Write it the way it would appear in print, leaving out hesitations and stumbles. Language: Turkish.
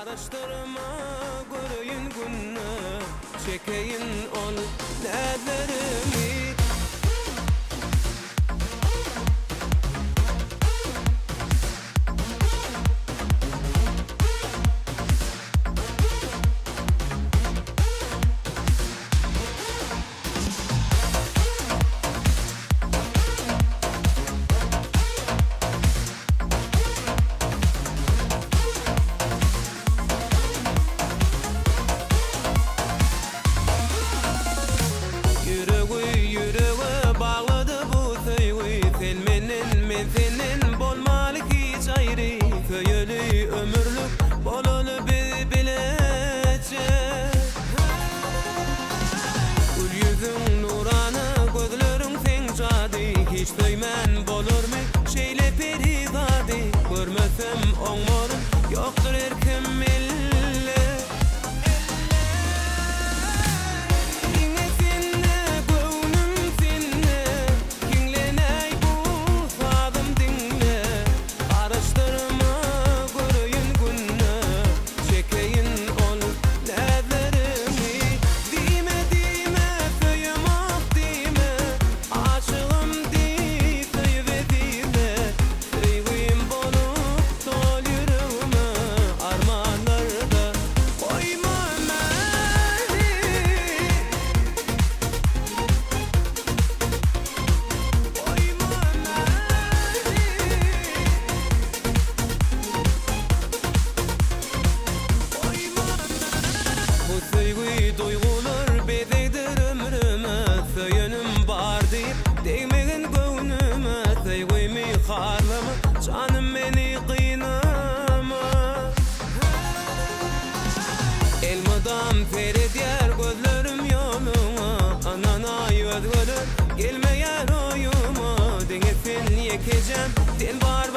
Araştırma göreyim günü, çekeyim ol derlerimi. Yüreğe bağladı bu sevgi, sen menin, men senin bolmalı hiç ayrı. Köyülü ömürlük bolunu bilecek. Gül yüzün nurana, gözlerin sen cadi. Hiç duyman bolur mu şeyle perizadi. Görmesem oğmarım yoktur erkem millet. Duygular bedeydir ömrüme, söyünüm var deyip değmegin gönlüme. Sevgimi harlama, canım beni kıynama. Elmadan ferit yer gözlerim yoluma, anana yüz görür gelmeyer oyuma. Dengesin yekeceğim, sen var